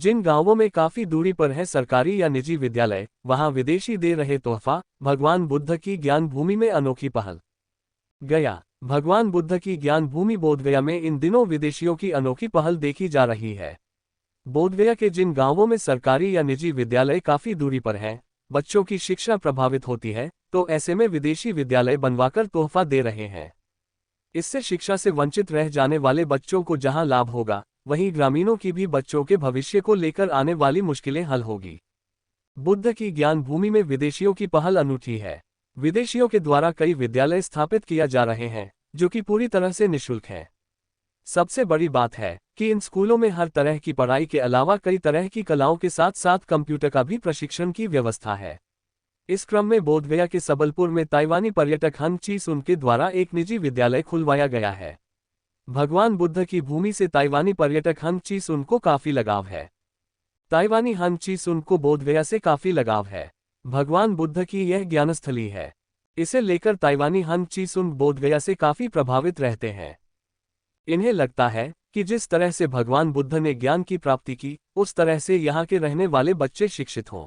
जिन गांवों में काफी दूरी पर है सरकारी या निजी विद्यालय, वहां विदेशी दे रहे तोहफा। भगवान बुद्ध की ज्ञान भूमि में अनोखी पहल। गया। भगवान बुद्ध की ज्ञान भूमि बोधगया में इन दिनों विदेशियों की अनोखी पहल देखी जा रही है। बोधगया के जिन गांवों में सरकारी या निजी विद्यालय काफी दूरी पर हैं, बच्चों की शिक्षा प्रभावित होती है, तो ऐसे में विदेशी विद्यालय बनवाकर तोहफा दे रहे हैं। इससे शिक्षा से वंचित रह जाने वाले बच्चों को जहां लाभ होगा, वहीं ग्रामीणों की भी बच्चों के भविष्य को लेकर आने वाली मुश्किलें हल होगी। बुद्ध की ज्ञान भूमि में विदेशियों की पहल अनूठी है। विदेशियों के द्वारा कई विद्यालय स्थापित किया जा रहे हैं, जो कि पूरी तरह से निःशुल्क हैं। सबसे बड़ी बात है कि इन स्कूलों में हर तरह की पढ़ाई के अलावा कई तरह की कलाओं के साथ साथ कंप्यूटर का भी प्रशिक्षण की व्यवस्था है। इस क्रम में बोधगया के सबलपुर में ताइवानी पर्यटक हन ची सुन के द्वारा एक निजी विद्यालय खुलवाया गया है। भगवान बुद्ध की भूमि से ताइवानी पर्यटक हन ची सुन को काफी लगाव है। ताइवानी हन ची सुन को बोधगया से काफी लगाव है। भगवान बुद्ध की यह ज्ञानस्थली है। इसे लेकर ताइवानी हन ची सुन बोधगया से काफी प्रभावित रहते हैं। इन्हें लगता है कि जिस तरह से भगवान बुद्ध ने ज्ञान की प्राप्ति की, उस तरह से यहाँ के रहने वाले बच्चे शिक्षित हों।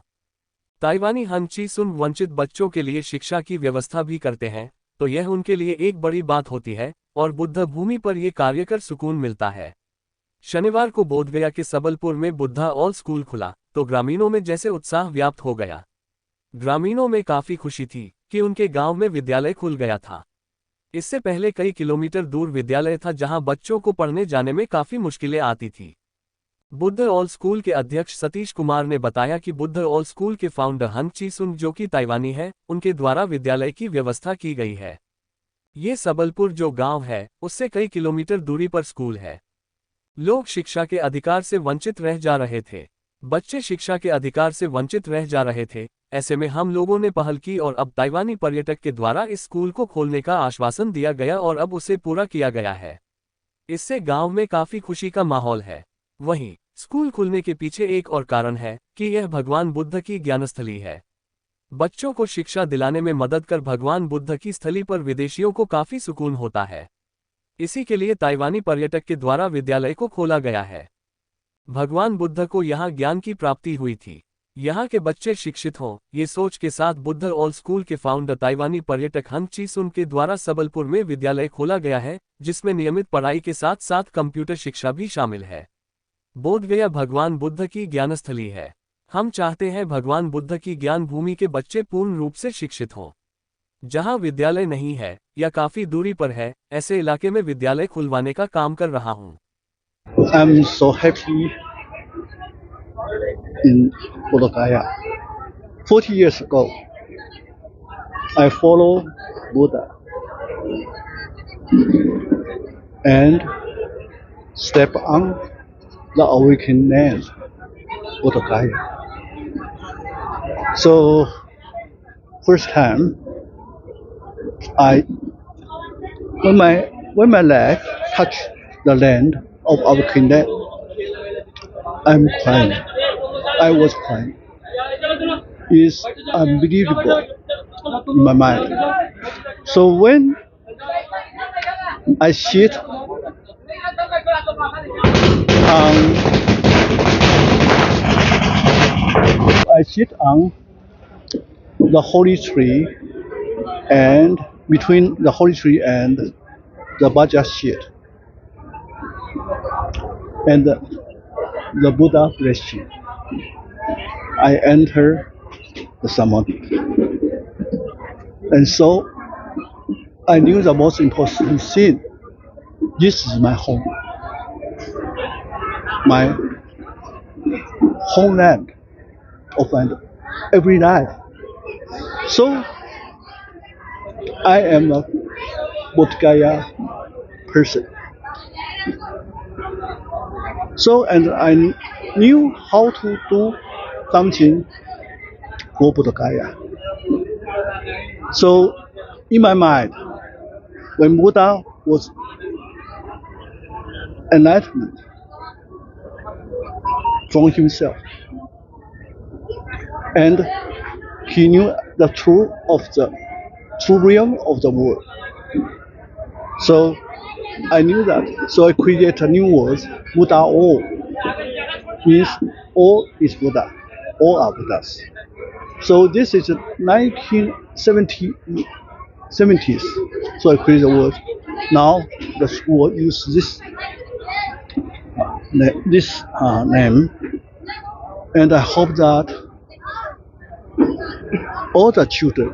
ताइवानी हन ची सुन वंचित बच्चों के लिए शिक्षा की व्यवस्था भी करते हैं, तो यह उनके लिए एक बड़ी बात होती है और बुद्ध भूमि पर यह कार्य कर सुकून मिलता है। शनिवार को बोधगया के सबलपुर में बुद्धा ऑल स्कूल खुला, तो ग्रामीणों में जैसे उत्साह व्याप्त हो गया। ग्रामीणों में काफी खुशी थी कि उनके गांव में विद्यालय खुल गया था। इससे पहले कई किलोमीटर दूर विद्यालय था, जहां बच्चों को पढ़ने जाने में काफी मुश्किलें आती थी। बुद्ध ऑल स्कूल के अध्यक्ष सतीश कुमार ने बताया कि बुद्ध ऑल स्कूल के फाउंडर हन ची सुन, जो कि ताइवानी है, उनके द्वारा विद्यालय की व्यवस्था की गई है। ये सबलपुर जो गांव है, उससे कई किलोमीटर दूरी पर स्कूल है। लोग शिक्षा के अधिकार से वंचित रह जा रहे थे। बच्चे शिक्षा के अधिकार से वंचित रह जा रहे थे। ऐसे में हम लोगों ने पहल की और अब ताइवानी पर्यटक के द्वारा इस स्कूल को खोलने का आश्वासन दिया गया और अब उसे पूरा किया गया है। इससे गांव में काफी खुशी का माहौल है। वहीं स्कूल खुलने के पीछे एक और कारण है कि यह भगवान बुद्ध की ज्ञानस्थली है। बच्चों को शिक्षा दिलाने में मदद कर भगवान बुद्ध की स्थली पर विदेशियों को काफी सुकून होता है। इसी के लिए ताइवानी पर्यटक के द्वारा विद्यालय को खोला गया है। भगवान बुद्ध को यहाँ ज्ञान की प्राप्ति हुई थी, यहाँ के बच्चे शिक्षित हों, ये सोच के साथ बुद्ध ऑल स्कूल के फाउंडर ताइवानी पर्यटक हन ची सुन के द्वारा सबलपुर में विद्यालय खोला गया है, जिसमें नियमित पढ़ाई के साथ साथ कंप्यूटर शिक्षा भी शामिल है। बोधगया भगवान बुद्ध की ज्ञानस्थली है। हम चाहते हैं भगवान बुद्ध की ज्ञान भूमि के बच्चे पूर्ण रूप से शिक्षित हों। जहां विद्यालय नहीं है या काफी दूरी पर है, ऐसे इलाके में विद्यालय खुलवाने का काम कर रहा हूं। I'm so happy in Bodhgaya. 40 years ago, I follow Buddha and step on the awakened land, Bodhgaya. So, first time, when my leg touch the land of awakened land, I'm crying. I was crying. It's unbelievable in my mind. So when I sit on the holy tree, and between the holy tree and the Bhaja sheet, and the Buddha blessing, I enter the samadhi. And so I knew the most important thing. This is my home, my homeland of my every life. So I am a Bodhgaya person. So, and I knew how to do something for Bodhgaya. So, in my mind, when Buddha was enlightenment from himself, and he knew the truth of the true realm of the world. So I knew that. So I created a new word, Buddha All, means all is Buddha, all are Buddhas. So this is 1970s. So I created the word. Now the school use this name, and I hope that all the children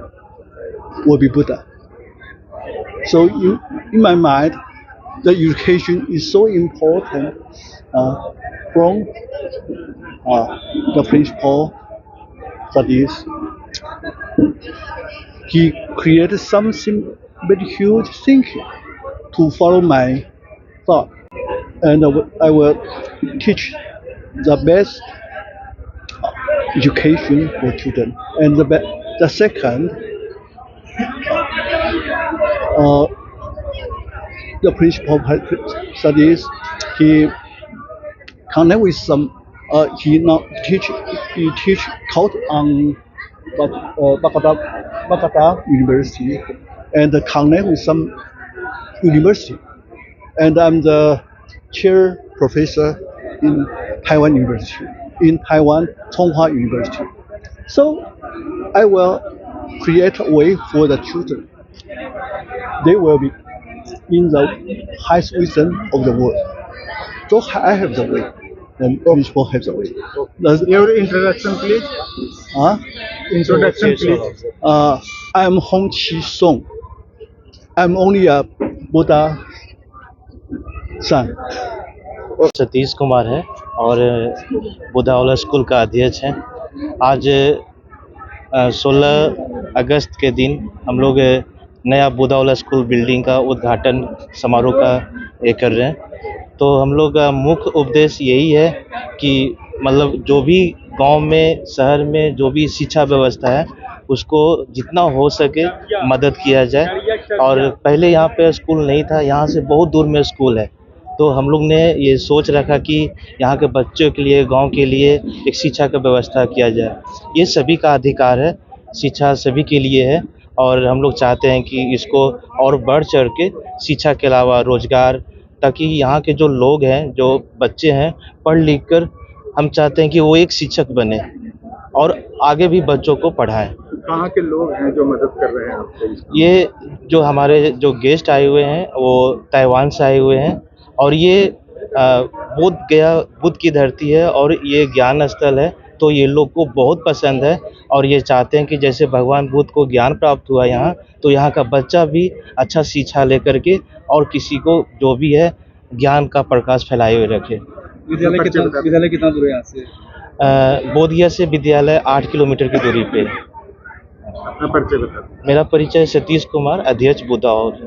will be Buddha. So in my mind, the education is so important from the principal studies. He created something very huge thinking to follow my thought, and I will teach the best education for children. And the second, the principal studies, he connect with some. He taught on Bogota University, and connect with some university. And I'm the chair professor in Taiwan University, in Taiwan Tsinghua University. So I will create a way for the children. They will be in the highest wisdom of the world. So I have the way, and principal has the way. Your introduction, please. Introduction, please. I'm Hong Chi Song. I'm only a Buddha son. Satish Kumar है और बुधावला school का अध्यक्ष हैं। आज 16 अगस्त के दिन हम लोग नया बुधावला स्कूल बिल्डिंग का उद्घाटन समारोह का ये कर रहे हैं। तो हम लोग का मुख्य उद्देश्य यही है कि मतलब जो भी गांव में, शहर में जो भी शिक्षा व्यवस्था है उसको जितना हो सके मदद किया जाए। और पहले यहाँ पे स्कूल नहीं था, यहाँ से बहुत दूर में स्कूल है। तो हम लोग ने ये सोच रखा कि यहाँ के बच्चों के लिए, गांव के लिए एक शिक्षा का व्यवस्था किया जाए। ये सभी का अधिकार है, शिक्षा सभी के लिए है और हम लोग चाहते हैं कि इसको और बढ़ चढ़ के शिक्षा के अलावा रोजगार, ताकि यहाँ के जो लोग हैं, जो बच्चे हैं, पढ़ लिख कर हम चाहते हैं कि वो एक शिक्षक बने और आगे भी बच्चों को पढ़ाएं। कहाँ के लोग हैं जो मदद कर रहे हैं आपको? ये जो हमारे जो गेस्ट आए हुए हैं वो ताइवान से आए हुए हैं और ये बुद्ध की धरती है और ये ज्ञान स्थल है। तो ये लोग को बहुत पसंद है और ये चाहते हैं कि जैसे भगवान बुद्ध को ज्ञान प्राप्त हुआ यहाँ, तो यहाँ का बच्चा भी अच्छा शिक्षा लेकर के और किसी को जो भी है ज्ञान का प्रकाश फैलाए हुए रखे। विद्यालय कितना दूर है यहाँ से? बोधिया से विद्यालय 8 किलोमीटर की दूरी पे। अपना परिचय बता। मेरा परिचय सतीश कुमार, अध्यक्ष बुधावला।